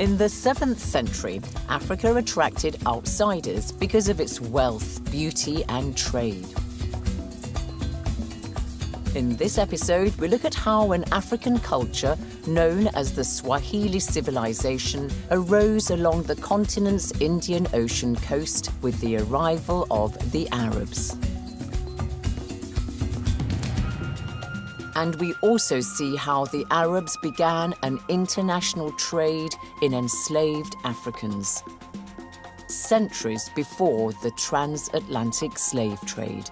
In the 7th century, Africa attracted outsiders because of its wealth, beauty, and trade. In this episode, we look at how an African culture known as the Swahili civilization arose along the continent's Indian Ocean coast with the arrival of the Arabs. And we also see how the Arabs began an international trade in enslaved Africans, centuries before the transatlantic slave trade.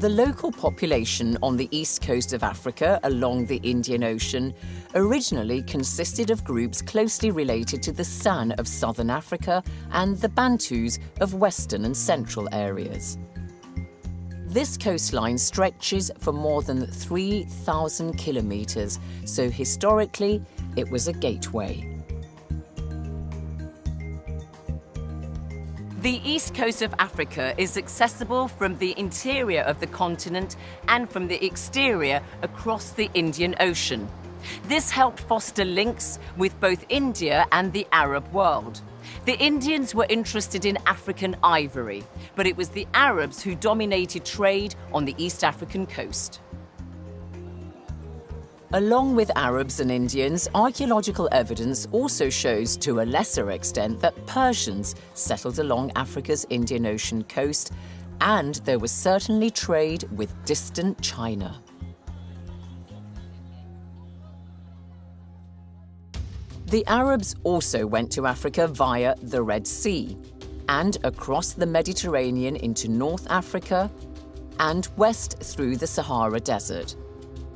The local population on the east coast of Africa along the Indian Ocean originally consisted of groups closely related to the San of southern Africa and the Bantus of western and central areas. This coastline stretches for more than 3,000 kilometers, so historically it was a gateway. The east coast of Africa is accessible from the interior of the continent and from the exterior across the Indian Ocean. This helped foster links with both India and the Arab world. The Indians were interested in African ivory, but it was the Arabs who dominated trade on the East African coast. Along with Arabs and Indians, archaeological evidence also shows to a lesser extent that Persians settled along Africa's Indian Ocean coast, and there was certainly trade with distant China. The Arabs also went to Africa via the Red Sea and across the Mediterranean into North Africa and west through the Sahara Desert.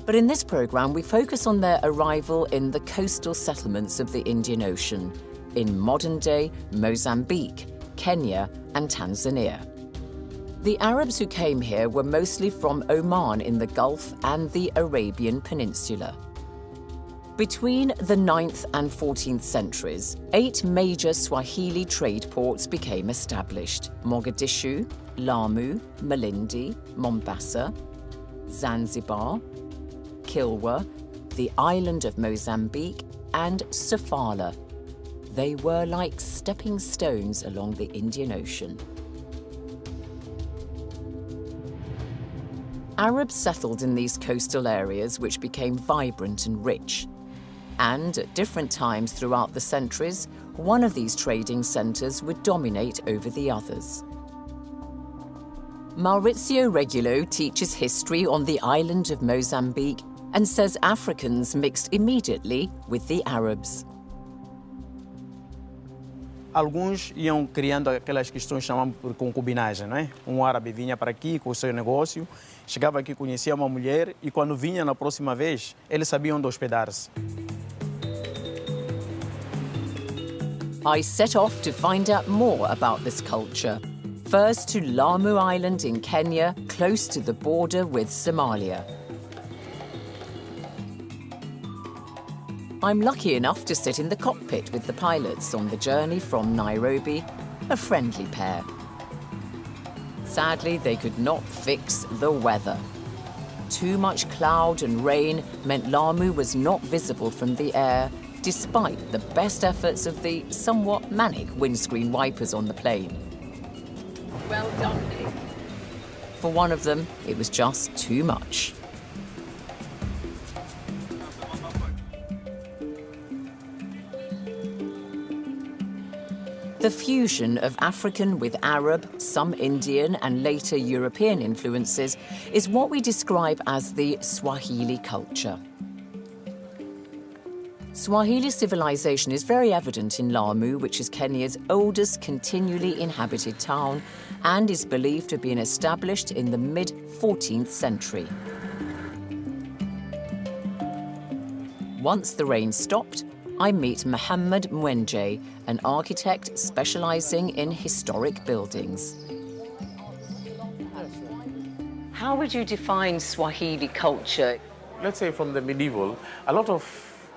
But in this program, we focus on their arrival in the coastal settlements of the Indian Ocean, in modern-day Mozambique, Kenya, and Tanzania. The Arabs who came here were mostly from Oman in the Gulf and the Arabian Peninsula. Between the 9th and 14th centuries, 8 major Swahili trade ports became established: Mogadishu, Lamu, Malindi, Mombasa, Zanzibar, Kilwa, the island of Mozambique, and Sofala. They were like stepping stones along the Indian Ocean. Arabs settled in these coastal areas, which became vibrant and rich. And at different times throughout the centuries, one of these trading centers would dominate over the others. Maurizio Regulo teaches history on the island of Mozambique and says Africans mixed immediately with the Arabs. Alguns iam criando aquelas questões que chamamos por concubinagem, não é? Árabe vinha para aqui com o seu negócio, chegava aqui, conhecia uma mulher e quando vinha na próxima vez, ele sabia onde hospedar-se. I set off to find out more about this culture. First to Lamu Island in Kenya, close to the border with Somalia. I'm lucky enough to sit in the cockpit with the pilots on the journey from Nairobi, a friendly pair. Sadly, they could not fix the weather. Too much cloud and rain meant Lamu was not visible from the air, despite the best efforts of the somewhat manic windscreen wipers on the plane. Well done, Nick. For one of them, it was just too much. The fusion of African with Arab, some Indian and later European influences is what we describe as the Swahili culture. Swahili civilization is very evident in Lamu, which is Kenya's oldest continually inhabited town and is believed to have been established in the mid-14th century. Once the rain stopped, I meet Muhammad Mwenje, an architect specializing in historic buildings. How would you define Swahili culture? Let's say from the medieval, a lot of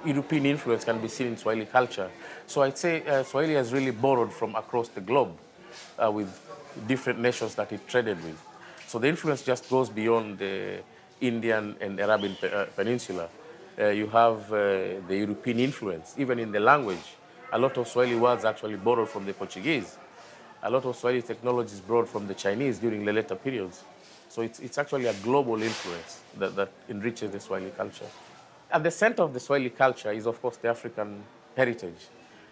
European influence can be seen in Swahili culture. So I'd say Swahili has really borrowed from across the globe with different nations that it traded with. So the influence just goes beyond the Indian and Arabian Peninsula. You have the European influence, even in the language. A lot of Swahili words actually borrowed from the Portuguese. A lot of Swahili technologies borrowed from the Chinese during the later periods. So it's actually a global influence that enriches the Swahili culture. At the center of the Swahili culture is, of course, the African heritage,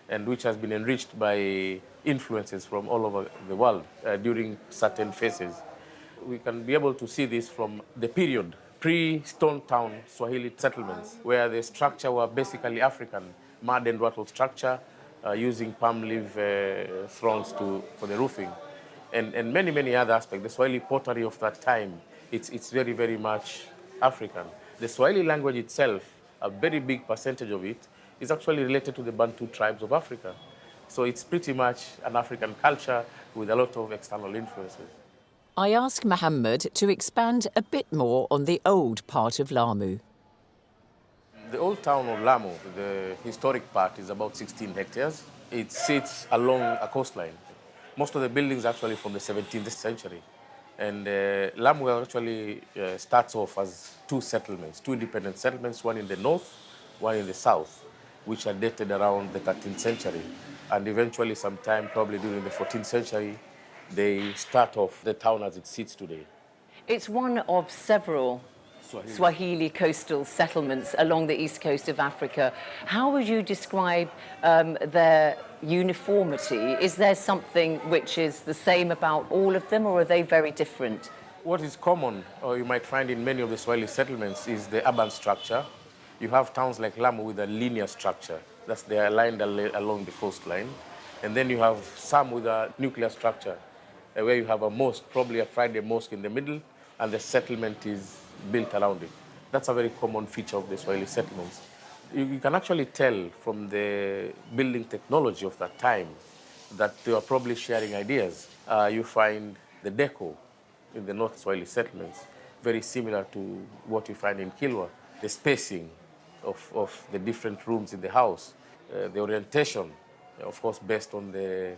and which has been enriched by influences from all over the world during certain phases. We can be able to see this from the period pre-Stone Town Swahili settlements, where the structure were basically African, mud and wattle structure, using palm leaf thrones for the roofing, and many, many other aspects. The Swahili pottery of that time, it's very, very much African. The Swahili language itself, a very big percentage of it, is actually related to the Bantu tribes of Africa. So it's pretty much an African culture with a lot of external influences. I ask Mohammed to expand a bit more on the old part of Lamu. The old town of Lamu, the historic part, is about 16 hectares. It sits along a coastline. Most of the buildings are actually from the 17th century. And Lamu actually starts off as two settlements, two independent settlements, one in the north, one in the south, which are dated around the 13th century. And eventually, sometime probably during the 14th century, they start off the town as it sits today. It's one of several Swahili coastal settlements along the east coast of Africa. How would you describe their uniformity? Is there something which is the same about all of them, or are they very different? What is common, or you might find in many of the Swahili settlements, is the urban structure. You have towns like Lamu with a linear structure. They are aligned along the coastline. And then you have some with a nuclear structure, where you have a mosque, probably a Friday mosque in the middle, and the settlement is built around it. That's a very common feature of the Swahili settlements. You can actually tell from the building technology of that time that they were probably sharing ideas. You find the deco in the North Swahili settlements very similar to what you find in Kilwa. The spacing of the different rooms in the house, the orientation, of course, based on the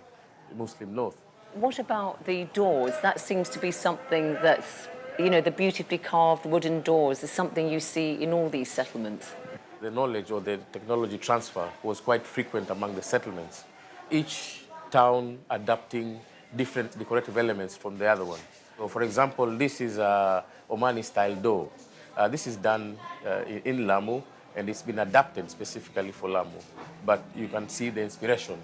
Muslim North. What about the doors? That seems to be something that's, you know, the beautifully carved wooden doors is something you see in all these settlements. The knowledge or the technology transfer was quite frequent among the settlements, each town adapting different decorative elements from the other one. So, for example, this is a Omani-style door. This is done in Lamu, and it's been adapted specifically for Lamu. But you can see the inspiration,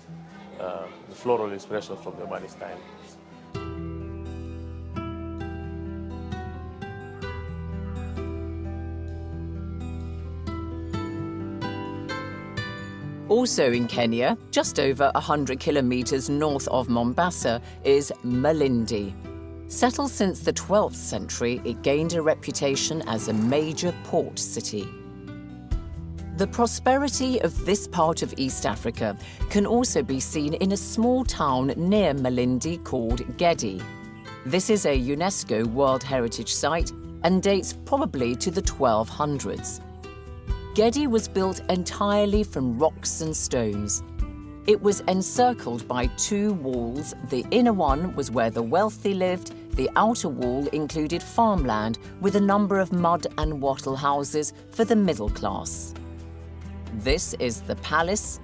the floral inspiration from the Omani style. Also in Kenya, just over 100 kilometres north of Mombasa, is Malindi. Settled since the 12th century, it gained a reputation as a major port city. The prosperity of this part of East Africa can also be seen in a small town near Malindi called Gedi. This is a UNESCO World Heritage Site and dates probably to the 1200s. Gedi was built entirely from rocks and stones. It was encircled by two walls. The inner one was where the wealthy lived. The outer wall included farmland with a number of mud and wattle houses for the middle class. This is the palace.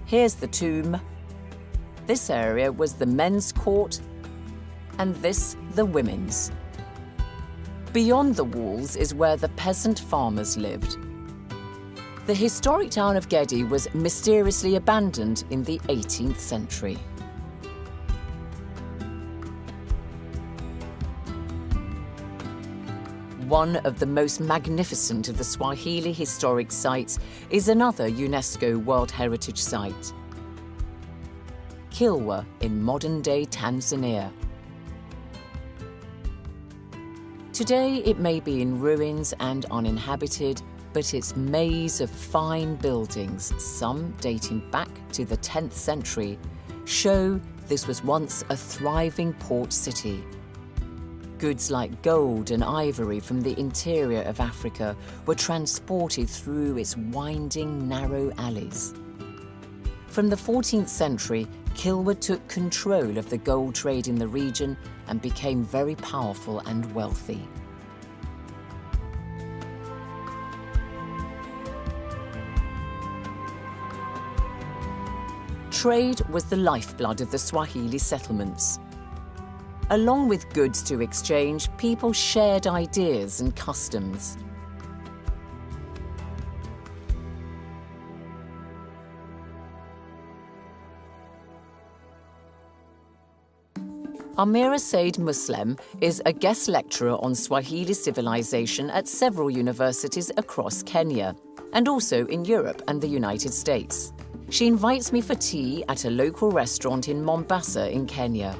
Here's the tomb. This area was the men's court, and this the women's. Beyond the walls is where the peasant farmers lived. The historic town of Gedi was mysteriously abandoned in the 18th century. One of the most magnificent of the Swahili historic sites is another UNESCO World Heritage Site, Kilwa in modern-day Tanzania. Today it may be in ruins and uninhabited, but its maze of fine buildings, some dating back to the 10th century, show this was once a thriving port city. Goods like gold and ivory from the interior of Africa were transported through its winding, narrow alleys. From the 14th century, Kilwa took control of the gold trade in the region and became very powerful and wealthy. Trade was the lifeblood of the Swahili settlements. Along with goods to exchange, people shared ideas and customs. Amira Said Muslim is a guest lecturer on Swahili civilization at several universities across Kenya, and also in Europe and the United States. She invites me for tea at a local restaurant in Mombasa in Kenya.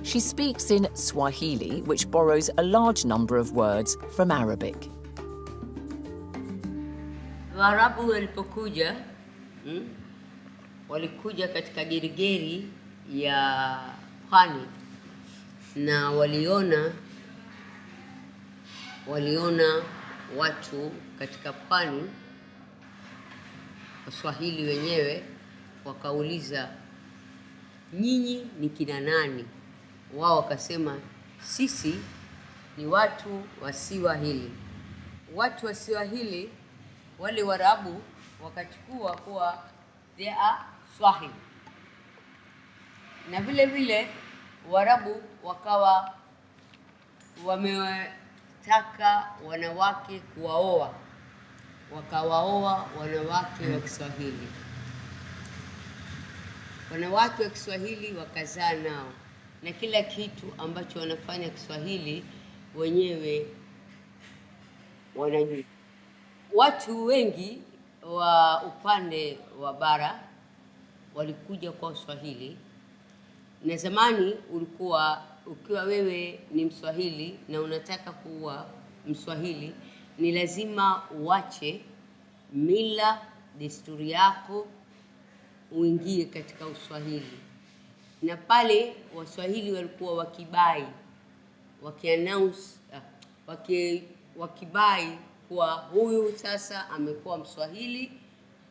She speaks in Swahili, which borrows a large number of words from Arabic. Waarabu walipokuja walikuja katika gerigeri ya pwani na waliona watu katika pwani, Waswahili wenyewe wakauliza, nyinyi ni kina nani? Wao wakasema, sisi ni watu wa Swahili. Watu wa Swahili, wale Waarabu wakachukua kuwa they are Swahili. Na vile vile Waarabu wakawa wametaka wanawake kuwaoa, wakawaoa wanawake wa Kiswahili. Wanawake wa Kiswahili wakazaa nao, na kila kitu ambacho wanafanya Kiswahili wenyewe wanajua. Watu wengi wa upande wa bara walikuja kwa Swahili, na zamani ulikuwa ukiwa wewe ni Mswahili na unataka kuwa Mswahili, ni lazima uache mila, desturi yako, uingie katika Uswahili. Na pale Waswahili walikuwa wakibai, wakibai kwa huyu sasa amekuwa Mswahili,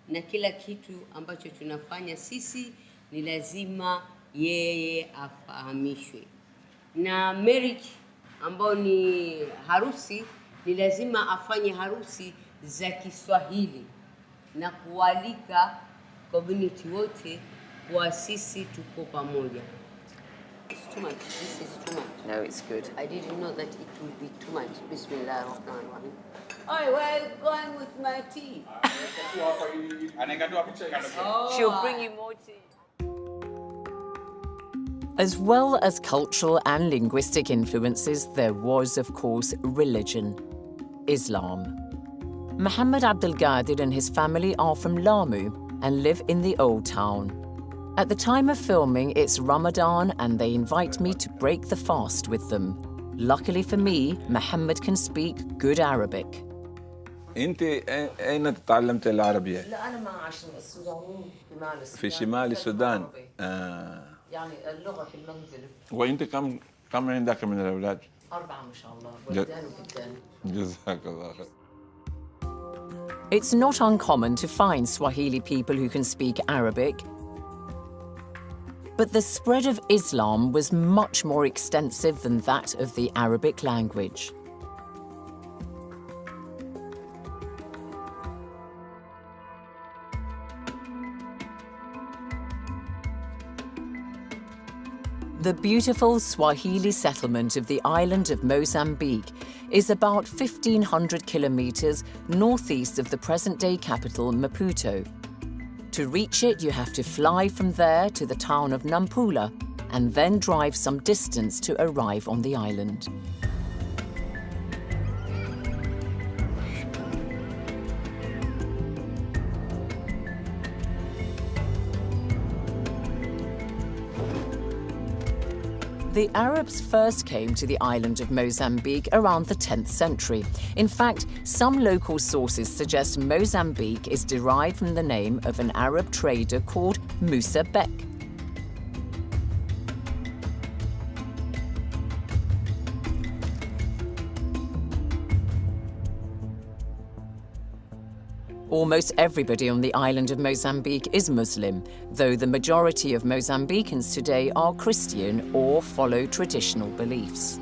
na kila kitu ambacho tunafanya sisi ni lazima yeye afahamishwe. Na marriage ambao ni harusi, ni lazima afanye harusi za Kiswahili na kualika community wote kwa sisi tuko pamoja. It's too much. This is too much. No, it's good. I didn't know that it would be too much. Bismillahirrahmanirrahim. Oh, where are you going with my tea? She'll bring you more tea. As well as cultural and linguistic influences, there was, of course, religion, Islam. Muhammad Abdul Qadir and his family are from Lamu and live in the Old Town. At the time of filming, it's Ramadan and they invite me to break the fast with them. Luckily for me, Muhammad can speak good Arabic. أنت أين تعلمت العربية؟ لا أنا ما عشت في السودان، في شمال السودان. يعني اللغة في المنزل. وأنت كم عندك من الأولاد؟ 4 ما شاء الله، ولدان وبنتان. جزاك الله خير. It's not uncommon to find Swahili people who can speak Arabic, but the spread of Islam was much more extensive than that of the Arabic language. The beautiful Swahili settlement of the island of Mozambique is about 1,500 kilometers northeast of the present-day capital, Maputo. To reach it, you have to fly from there to the town of Nampula and then drive some distance to arrive on the island. The Arabs first came to the island of Mozambique around the 10th century. In fact, some local sources suggest Mozambique is derived from the name of an Arab trader called Musa Bek. Almost everybody on the island of Mozambique is Muslim, though the majority of Mozambicans today are Christian or follow traditional beliefs.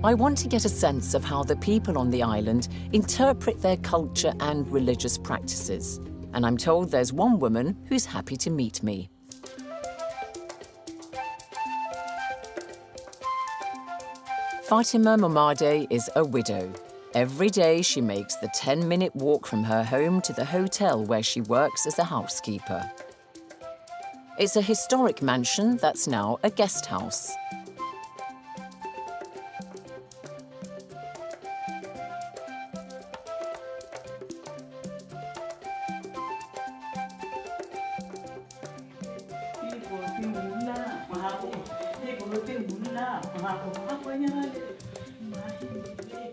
I want to get a sense of how the people on the island interpret their culture and religious practices, and I'm told there's one woman who's happy to meet me. Fatima Momade is a widow. Every day she makes the 10-minute walk from her home to the hotel where she works as a housekeeper. It's a historic mansion that's now a guest house.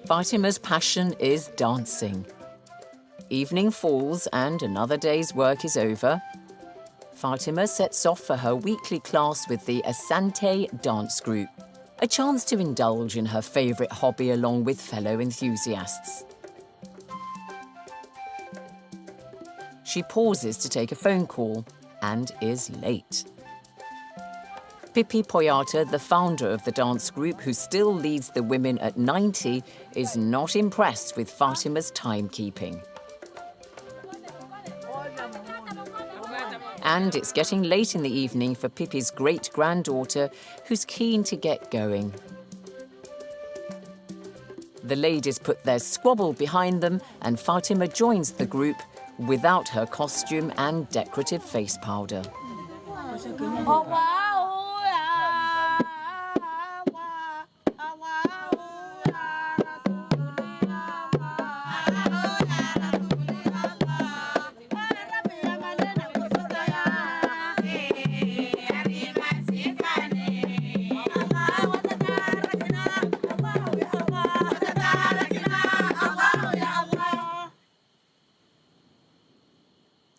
Fatima's passion is dancing. Evening falls and another day's work is over. Fatima sets off for her weekly class with the Asante dance group, a chance to indulge in her favourite hobby along with fellow enthusiasts. She pauses to take a phone call and is late. Pippi Poyata, the founder of the dance group who still leads the women at 90, is not impressed with Fatima's timekeeping. And it's getting late in the evening for Pippi's great-granddaughter, who's keen to get going. The ladies put their squabble behind them, and Fatima joins the group without her costume and decorative face powder.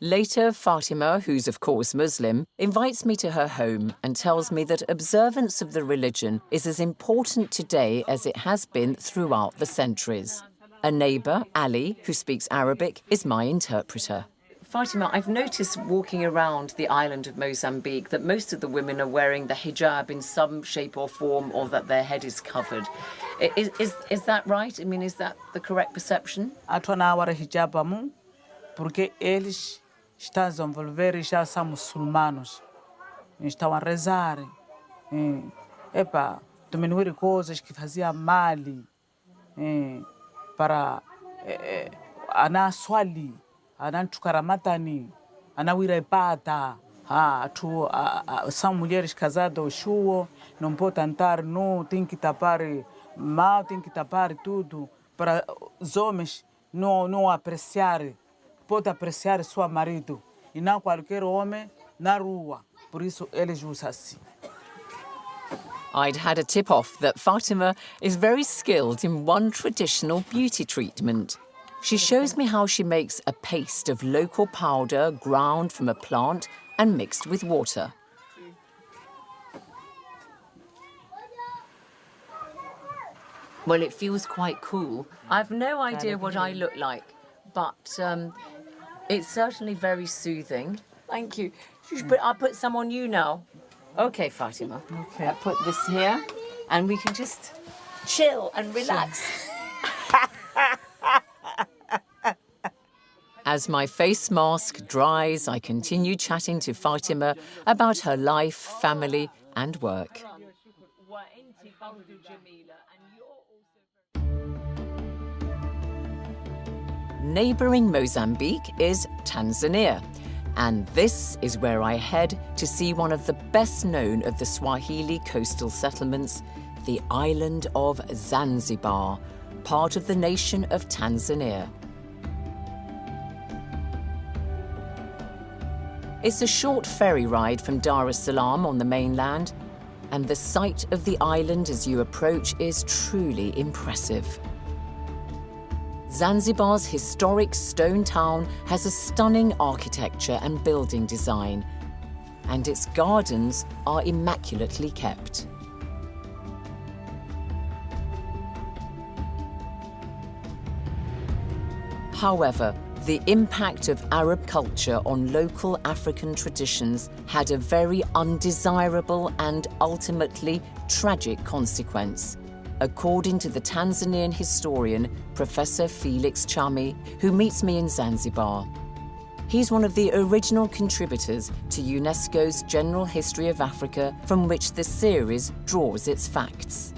Later, Fatima, who's of course Muslim, invites me to her home and tells me that observance of the religion is as important today as it has been throughout the centuries. A neighbour, Ali, who speaks Arabic, is my interpreter. Fatima, I've noticed walking around the island of Mozambique that most of the women are wearing the hijab in some shape or form, or that their head is covered. Is that right? I mean, is that the correct perception? Porque eles estão a desenvolver e já são muçulmanos. Estão a rezar. Diminuir coisas que faziam mal. Para ana swali, ana tukaramatani, ana wirepata. São mulheres casadas, chuo, não podem andar nu, tem que tapar mal, tem que tapar tudo. Para os homens não apreciar. Pode apreciar seu marido e não qualquer homem na rua. Por isso eles usam assim. I'd had a tip-off that Fatima is very skilled in one traditional beauty treatment. She shows me how she makes a paste of local powder ground from a plant and mixed with water. Well, it feels quite cool. I've no idea what I look like, but it's certainly very soothing. Thank you. I'll put some on you now. Okay, Fatima. Okay. I'll put this here, and we can just chill and relax. As my face mask dries, I continue chatting to Fatima about her life, family, and work. Neighbouring Mozambique is Tanzania, and this is where I head to see one of the best known of the Swahili coastal settlements, the island of Zanzibar, part of the nation of Tanzania. It's a short ferry ride from Dar es Salaam on the mainland, and the sight of the island as you approach is truly impressive. Zanzibar's historic stone town has a stunning architecture and building design, and its gardens are immaculately kept. However, the impact of Arab culture on local African traditions had a very undesirable and ultimately tragic consequence, according to the Tanzanian historian Professor Felix Chami, who meets me in Zanzibar. He's one of the original contributors to UNESCO's General History of Africa, from which the series draws its facts.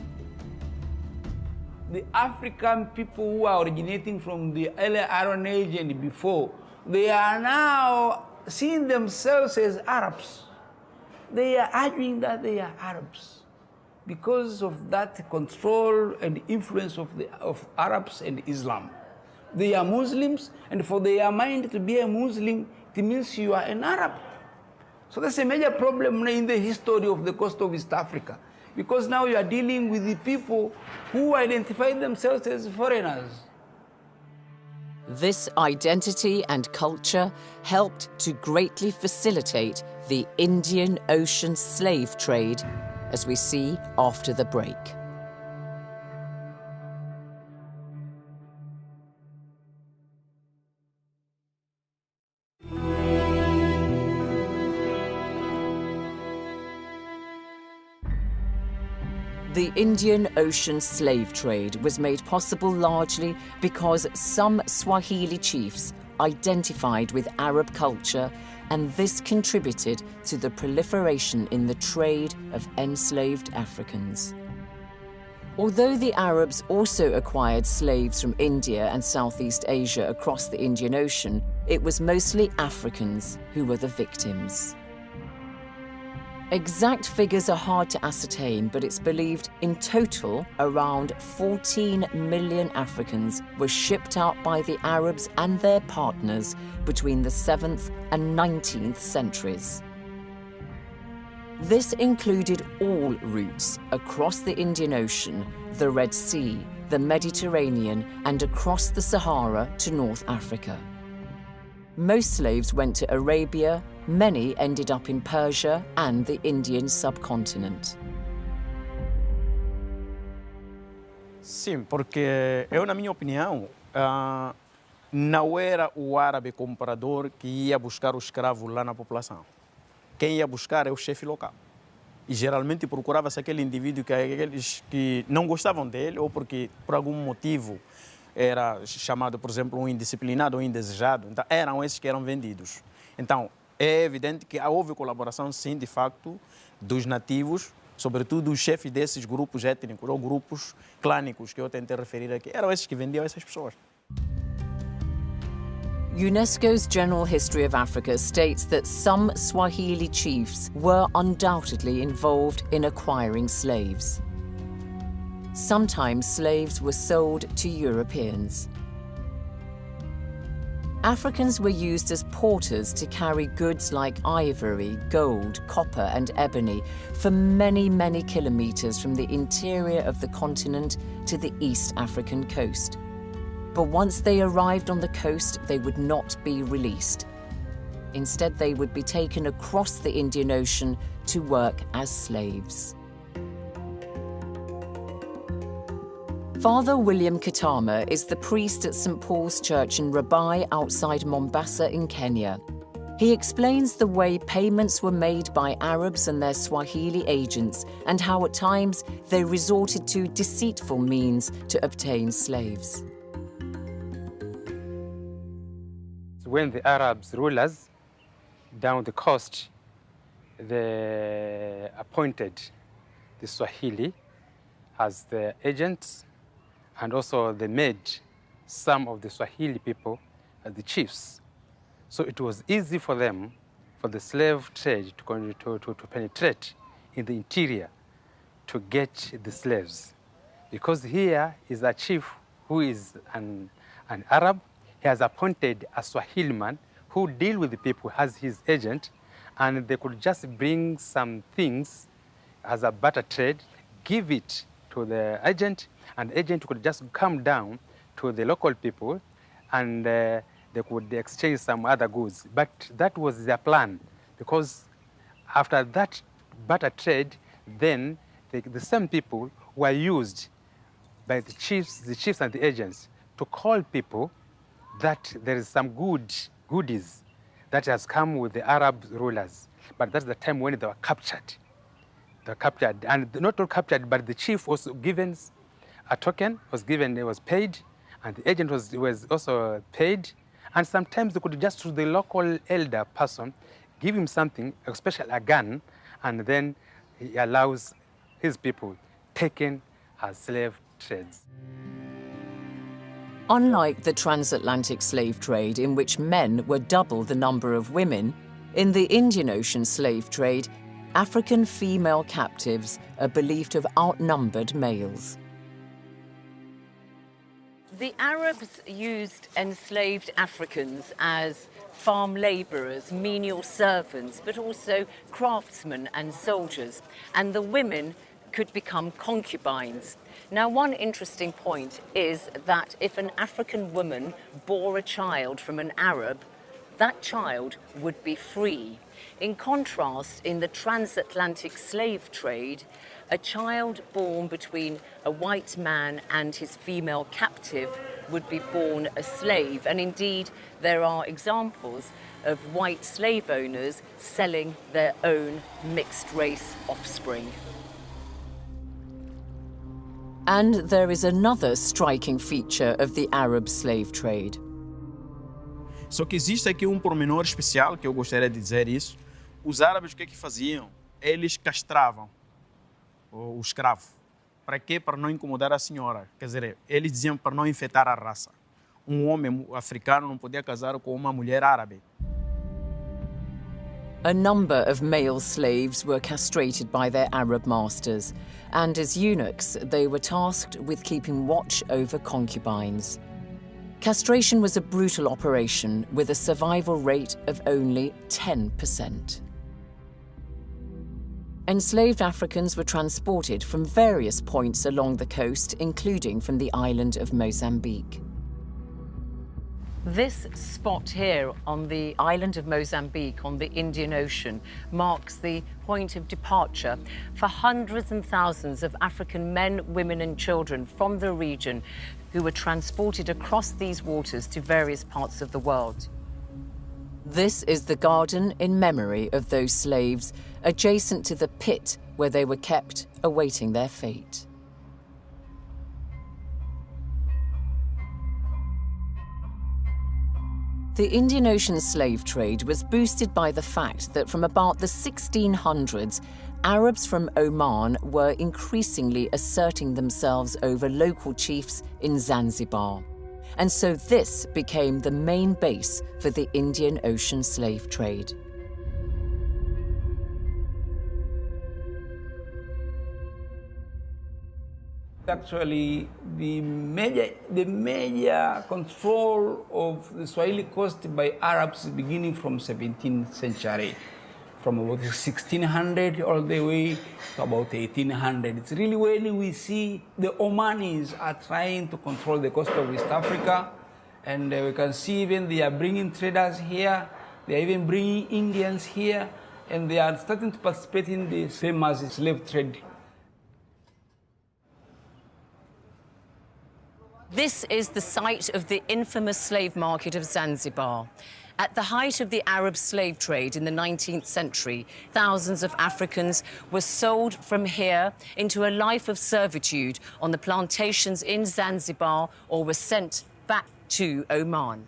The African people who are originating from the early Iron Age and before, they are now seeing themselves as Arabs. They are arguing that they are Arabs because of that control and influence of Arabs and Islam. They are Muslims, and for their mind to be a Muslim, it means you are an Arab. So that's a major problem in the history of the coast of East Africa, because now you are dealing with the people who identify themselves as foreigners. This identity and culture helped to greatly facilitate the Indian Ocean slave trade, as we see after the break. The Indian Ocean slave trade was made possible largely because some Swahili chiefs identified with Arab culture, and this contributed to the proliferation in the trade of enslaved Africans. Although the Arabs also acquired slaves from India and Southeast Asia across the Indian Ocean, it was mostly Africans who were the victims. Exact figures are hard to ascertain, but it's believed in total around 14 million Africans were shipped out by the Arabs and their partners between the 7th and 19th centuries. This included all routes across the Indian Ocean, the Red Sea, the Mediterranean, and across the Sahara to North Africa. Most slaves went to Arabia, many ended up in Persia and the Indian subcontinent. Sim, porque eu, na minha opinião, não era o árabe comprador que ia buscar o escravo lá na população. Quem ia buscar é o chefe local. E geralmente procurava-se aquele indivíduo aqueles que não gostavam dele ou porque, por algum motivo, era chamado, por exemplo, um indisciplinado ou indesejado. Então, eram esses que eram vendidos. Então, é evidente que houve colaboração, sim, de facto, dos nativos, sobretudo os chefes desses grupos étnicos ou grupos clânicos que eu tentei referir aqui. Eram esses que vendiam essas pessoas. UNESCO's General History of Africa states that some Swahili chiefs were undoubtedly involved in acquiring slaves. Sometimes slaves were sold to Europeans. Africans were used as porters to carry goods like ivory, gold, copper, and ebony for many, many kilometers from the interior of the continent to the East African coast. But once they arrived on the coast, they would not be released. Instead, they would be taken across the Indian Ocean to work as slaves. Father William Katama is the priest at St. Paul's Church in Rabai outside Mombasa in Kenya. He explains the way payments were made by Arabs and their Swahili agents and how at times they resorted to deceitful means to obtain slaves. When the Arabs rulers down the coast, they appointed the Swahili as the agents, and also they made some of the Swahili people as the chiefs. So it was easy for them, for the slave trade to penetrate in the interior to get the slaves. Because here is a chief who is an Arab. He has appointed a Swahili man who deal with the people as his agent, and they could just bring some things as a barter trade, give it to the agent, and the agent could just come down to the local people, and they could exchange some other goods. But that was their plan, because after that barter trade, then the same people were used by the chiefs and the agents to call people that there is some goodies that has come with the Arab rulers, but that's the time when they were captured. They were captured, and not all captured, but the chief was given a token, was paid, and the agent was also paid, and sometimes they could just to the local elder person give him something, especially a gun, and then he allows his people taken as slave trades. Unlike the transatlantic slave trade, in which men were double the number of women, in the Indian Ocean slave trade, African female captives are believed to have outnumbered males. The Arabs used enslaved Africans as farm labourers, menial servants, but also craftsmen and soldiers, and the women could become concubines. Now, one interesting point is that if an African woman bore a child from an Arab, that child would be free. In contrast, in the transatlantic slave trade, a child born between a white man and his female captive would be born a slave. And indeed, there are examples of white slave owners selling their own mixed-race offspring. And there is another striking feature of the Arab slave trade. Só que existe aqui pormenor especial que eu gostaria de dizer isso. Os árabes o que faziam? Eles castravam o escravo. Para quê? Para não incomodar a senhora. Quer dizer, eles diziam para não infectar a raça. Homem africano não podia casar com uma mulher árabe. A number of male slaves were castrated by their Arab masters, and as eunuchs, they were tasked with keeping watch over concubines. Castration was a brutal operation with a survival rate of only 10%. Enslaved Africans were transported from various points along the coast, including from the island of Mozambique. This spot here on the island of Mozambique on the Indian Ocean marks the point of departure for hundreds and thousands of African men, women and children from the region who were transported across these waters to various parts of the world. This is the garden in memory of those slaves, adjacent to the pit where they were kept, awaiting their fate. The Indian Ocean slave trade was boosted by the fact that from about the 1600s, Arabs from Oman were increasingly asserting themselves over local chiefs in Zanzibar. And so this became the main base for the Indian Ocean slave trade. Actually, the major control of the Swahili coast by Arabs beginning from 17th century, from about 1600 all the way to about 1800. It's really when we see the Omanis are trying to control the coast of West Africa, and we can see even they are bringing traders here, they are even bringing Indians here, and they are starting to participate in the famous slave trade. This is the site of the infamous slave market of Zanzibar. At the height of the Arab slave trade in the 19th century, thousands of Africans were sold from here into a life of servitude on the plantations in Zanzibar or were sent back to Oman.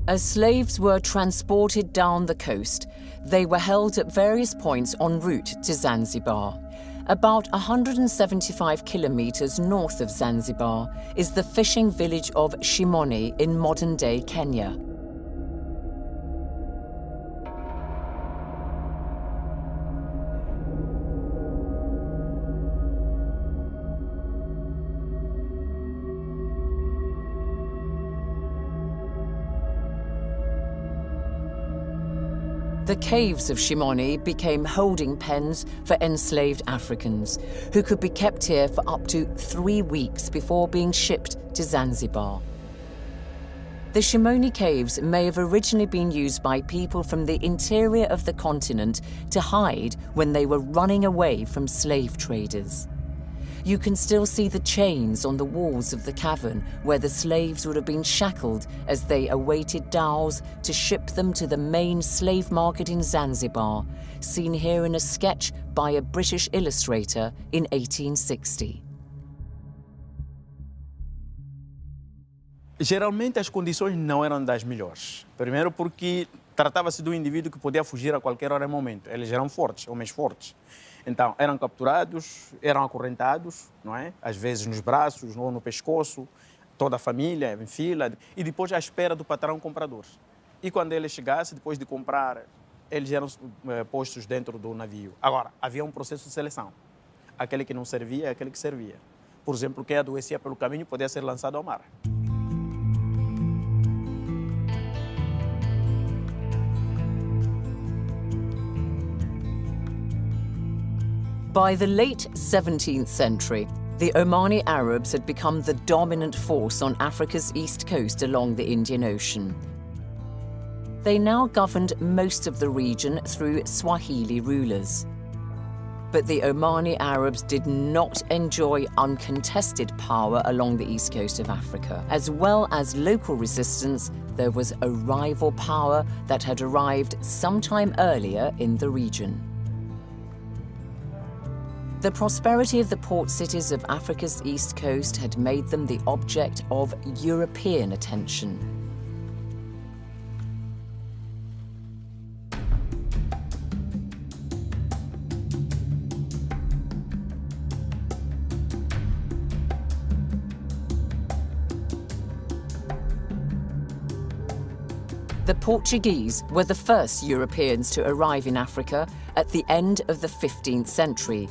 As slaves were transported down the coast, they were held at various points en route to Zanzibar. About 175 kilometers north of Zanzibar is the fishing village of Shimoni in modern-day Kenya. The caves of Shimoni became holding pens for enslaved Africans, who could be kept here for up to 3 weeks before being shipped to Zanzibar. The Shimoni caves may have originally been used by people from the interior of the continent to hide when they were running away from slave traders. You can still see the chains on the walls of the cavern where the slaves would have been shackled as they awaited dhows to ship them to the main slave market in Zanzibar, seen here in a sketch by a British illustrator in 1860. Geralmente as condições não eram das melhores. Primeiro porque tratava-se de um indivíduo que podia fugir a qualquer hora e momento. Eles eram fortes, homens fortes. Então, eram capturados, eram acorrentados, não é? Às vezes nos braços ou no pescoço, toda a família em fila, e depois à espera do patrão comprador. E quando ele chegasse, depois de comprar, eles eram postos dentro do navio. Agora, havia um processo de seleção. Aquele que não servia é aquele que servia. Por exemplo, quem adoecia pelo caminho podia ser lançado ao mar. By the late 17th century, the Omani Arabs had become the dominant force on Africa's east coast along the Indian Ocean. They now governed most of the region through Swahili rulers. But the Omani Arabs did not enjoy uncontested power along the east coast of Africa. As well as local resistance, there was a rival power that had arrived sometime earlier in the region. The prosperity of the port cities of Africa's east coast had made them the object of European attention. The Portuguese were the first Europeans to arrive in Africa at the end of the 15th century,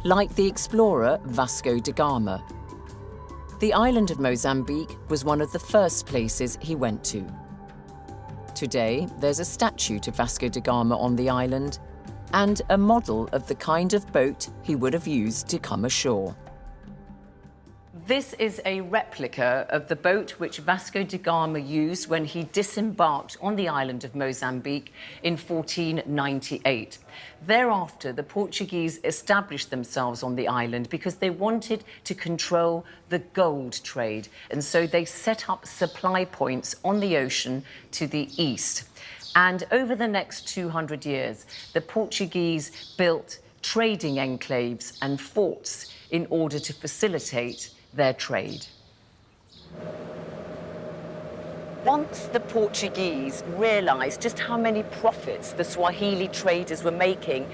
like the explorer Vasco da Gama. The island of Mozambique was one of the first places he went to. Today, there's a statue to Vasco da Gama on the island and a model of the kind of boat he would have used to come ashore. This is a replica of the boat which Vasco da Gama used when he disembarked on the island of Mozambique in 1498. Thereafter, the Portuguese established themselves on the island because they wanted to control the gold trade, and so they set up supply points on the ocean to the east. And over the next 200 years, the Portuguese built trading enclaves and forts in order to facilitate their trade. Once the Portuguese realized just how many profits the Swahili traders were making,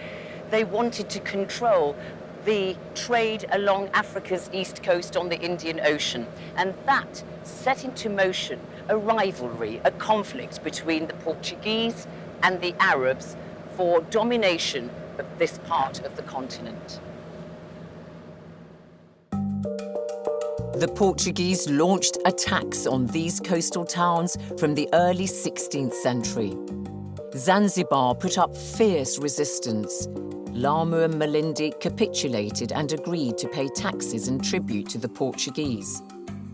they wanted to control the trade along Africa's east coast on the Indian Ocean. And that set into motion a rivalry, a conflict between the Portuguese and the Arabs for domination of this part of the continent. The Portuguese launched attacks on these coastal towns from the early 16th century. Zanzibar put up fierce resistance. Lamu and Malindi capitulated and agreed to pay taxes and tribute to the Portuguese.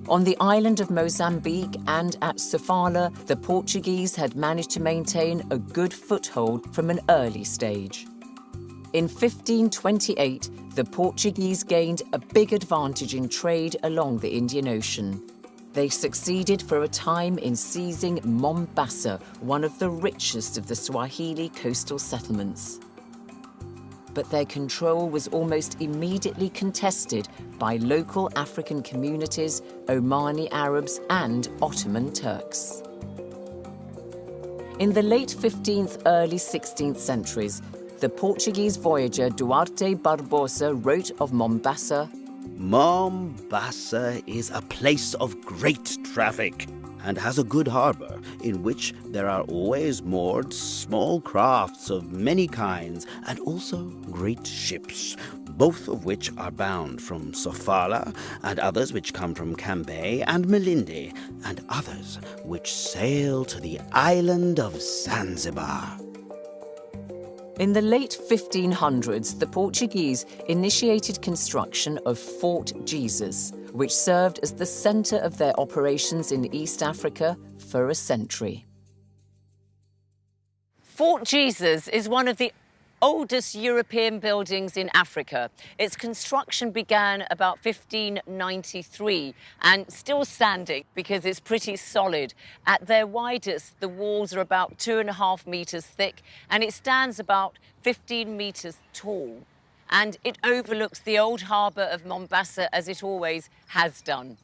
On the island of Mozambique and at Sofala, the Portuguese had managed to maintain a good foothold from an early stage. In 1528, the Portuguese gained a big advantage in trade along the Indian Ocean. They succeeded for a time in seizing Mombasa, one of the richest of the Swahili coastal settlements. But their control was almost immediately contested by local African communities, Omani Arabs, and Ottoman Turks. In the late 15th, early 16th centuries, the Portuguese voyager Duarte Barbosa wrote of Mombasa, Mombasa is a place of great traffic and has a good harbor in which there are always moored small crafts of many kinds and also great ships, both of which are bound from Sofala and others which come from Cambay and Malindi and others which sail to the island of Zanzibar. In the late 1500s, the Portuguese initiated construction of Fort Jesus, which served as the center of their operations in East Africa for a century. Fort Jesus is one of the oldest European buildings in Africa. Its construction began about 1593 and still standing because it's pretty solid. At their widest, the walls are about 2.5 meters thick and it stands about 15 meters tall. And it overlooks the old harbour of Mombasa as it always has done.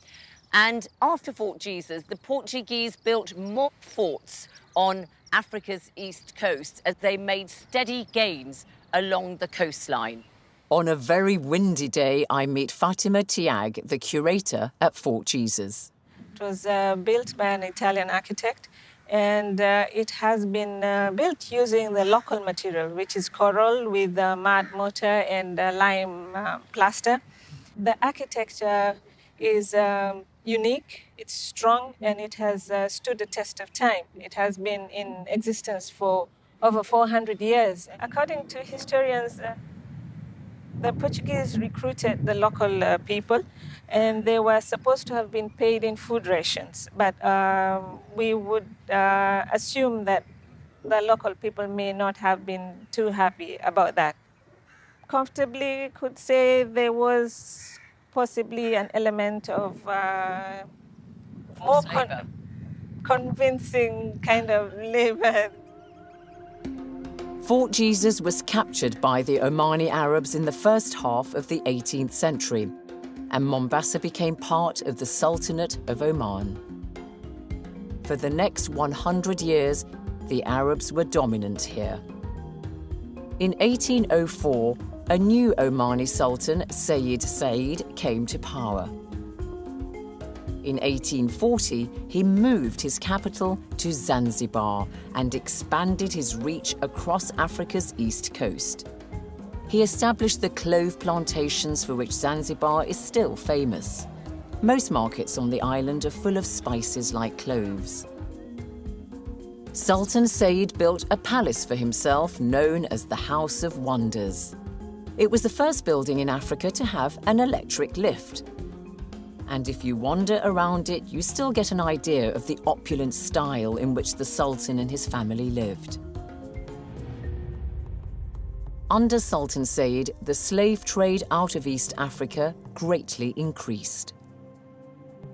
And after Fort Jesus, the Portuguese built more forts on Africa's east coast as they made steady gains along the coastline. On a very windy day, I meet Fatima Tiag, the curator at Fort Jesus. It was built by an Italian architect, and it has been built using the local material, which is coral with mud mortar and lime plaster. The architecture is unique, it's strong, and it has stood the test of time. It has been in existence for over 400 years. According to historians, the Portuguese recruited the local people, and they were supposed to have been paid in food rations. But we would assume that the local people may not have been too happy about that. Comfortably could say there was possibly an element of more convincing kind of labor. Fort Jesus was captured by the Omani Arabs in the first half of the 18th century, and Mombasa became part of the Sultanate of Oman. For the next 100 years, the Arabs were dominant here. In 1804, a new Omani Sultan, Sayyid Said, came to power. In 1840, he moved his capital to Zanzibar and expanded his reach across Africa's east coast. He established the clove plantations for which Zanzibar is still famous. Most markets on the island are full of spices like cloves. Sultan Said built a palace for himself known as the House of Wonders. It was the first building in Africa to have an electric lift. And if you wander around it, you still get an idea of the opulent style in which the Sultan and his family lived. Under Sultan Said, the slave trade out of East Africa greatly increased.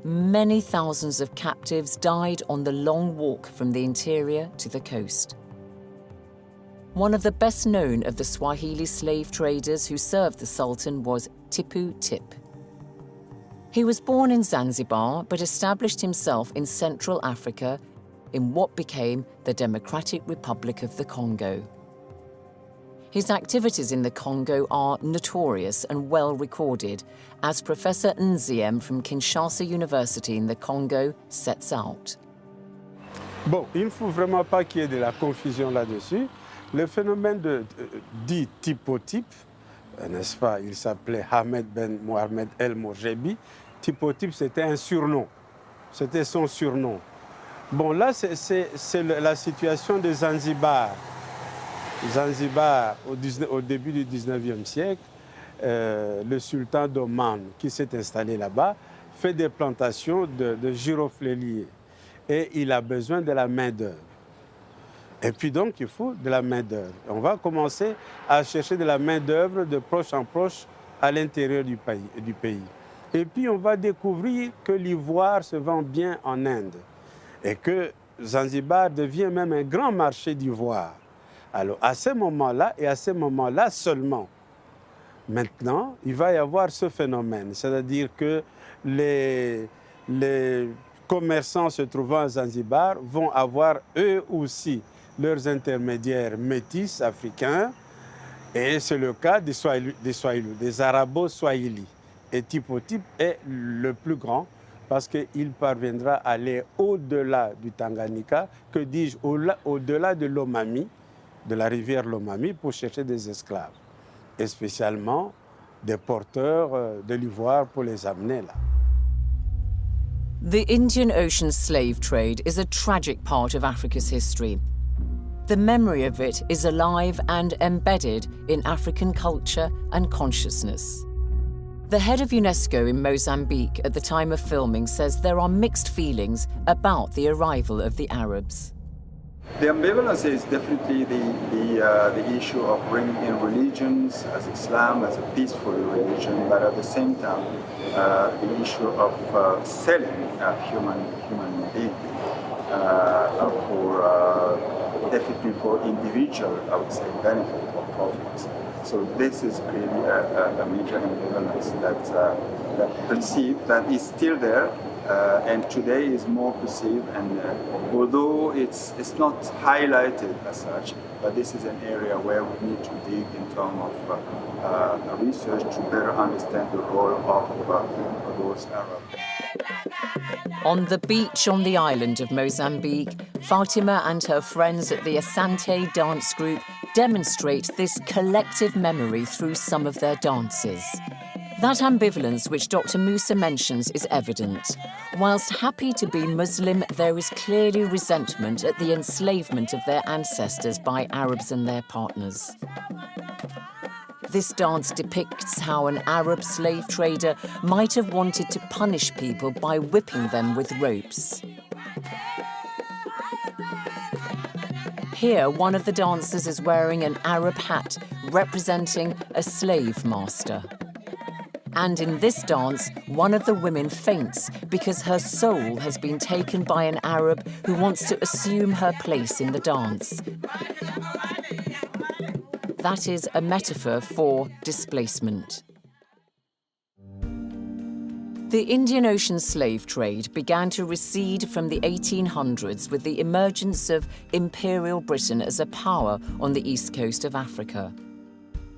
Many thousands of captives died on the long walk from the interior to the coast. One of the best known of the Swahili slave traders who served the Sultan was Tipu Tip. He was born in Zanzibar but established himself in Central Africa in what became the Democratic Republic of the Congo. His activities in the Congo are notorious and well recorded, as Professor Nziem from Kinshasa University in the Congo sets out. Bon, il ne faut vraiment pas qu'il y ait de la confusion là-dessus. Le phénomène dit typotype, n'est-ce pas, il s'appelait Ahmed Ben Mohamed El Mojebi. Typotype, c'était un surnom. C'était son surnom. Bon, là, c'est la situation de Zanzibar. Zanzibar, au début du 19e siècle, le sultan d'Oman, qui s'est installé là-bas, fait des plantations de girofléliers. Et il a besoin de la main-d'œuvre. Et puis donc, il faut de la main-d'œuvre. On va commencer à chercher de la main-d'œuvre de proche en proche à l'intérieur du pays. Et puis, on va découvrir que l'ivoire se vend bien en Inde et que Zanzibar devient même un grand marché d'ivoire. Alors, à ce moment-là, et à ce moment-là seulement, maintenant, il va y avoir ce phénomène, c'est-à-dire que les commerçants se trouvant à Zanzibar vont avoir eux aussi leurs intermédiaires métis africains, et c'est le cas des Arabo-Swahili. Et Typotype est le plus grand parce qu'il parviendra à aller au-delà du Tanganyika, que dis-je, au-delà de l'Omami, de la rivière Lomami, pour chercher des esclaves, et spécialement des porteurs de l'ivoire pour les amener là. The Indian Ocean slave trade is a tragic part of Africa's history. The memory of it is alive and embedded in African culture and consciousness. The head of UNESCO in Mozambique at the time of filming says there are mixed feelings about the arrival of the Arabs. The ambivalence is definitely the issue of bringing in religions as Islam as a peaceful religion, but at the same time the issue of selling human being definitely for individual, I would say, benefit or profits. So this is really a major ambivalence that perceived, that is still there, and today is more perceived. And although it's not highlighted as such, but this is an area where we need to dig in terms of research to better understand the role of those Arabs. On the beach on the island of Mozambique, Fatima and her friends at the Asante dance group demonstrate this collective memory through some of their dances. That ambivalence which Dr. Musa mentions is evident. Whilst happy to be Muslim, there is clearly resentment at the enslavement of their ancestors by Arabs and their partners. This dance depicts how an Arab slave trader might have wanted to punish people by whipping them with ropes. Here, one of the dancers is wearing an Arab hat representing a slave master. And in this dance, one of the women faints because her soul has been taken by an Arab who wants to assume her place in the dance. That is a metaphor for displacement. The Indian Ocean slave trade began to recede from the 1800s with the emergence of Imperial Britain as a power on the east coast of Africa.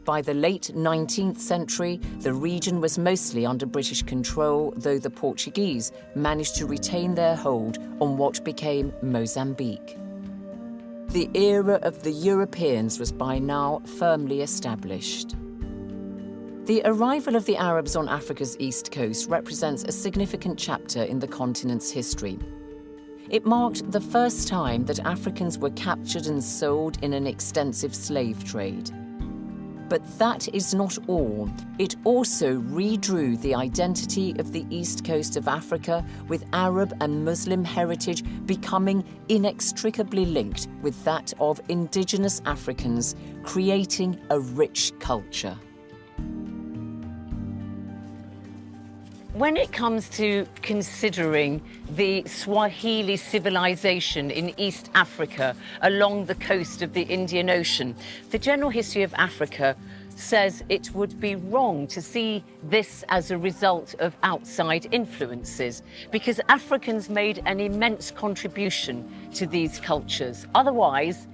By the late 19th century, the region was mostly under British control, though the Portuguese managed to retain their hold on what became Mozambique. The era of the Europeans was by now firmly established. The arrival of the Arabs on Africa's east coast represents a significant chapter in the continent's history. It marked the first time that Africans were captured and sold in an extensive slave trade. But that is not all. It also redrew the identity of the east coast of Africa, with Arab and Muslim heritage becoming inextricably linked with that of indigenous Africans, creating a rich culture. When it comes to considering the Swahili civilization in East Africa along the coast of the Indian Ocean, the General History of Africa says it would be wrong to see this as a result of outside influences, because Africans made an immense contribution to these cultures. Otherwise,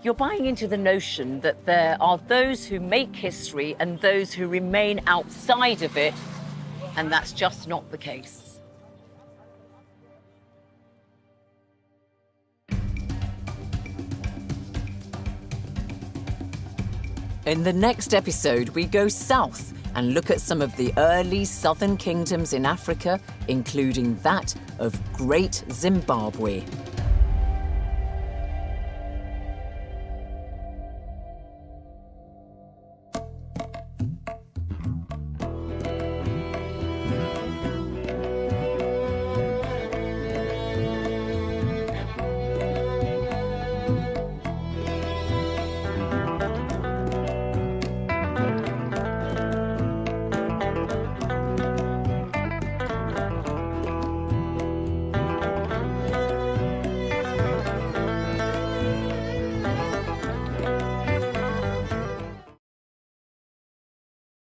you're buying into the notion that there are those who make history and those who remain outside of it, and that's just not the case. In the next episode, we go south and look at some of the early southern kingdoms in Africa, including that of Great Zimbabwe.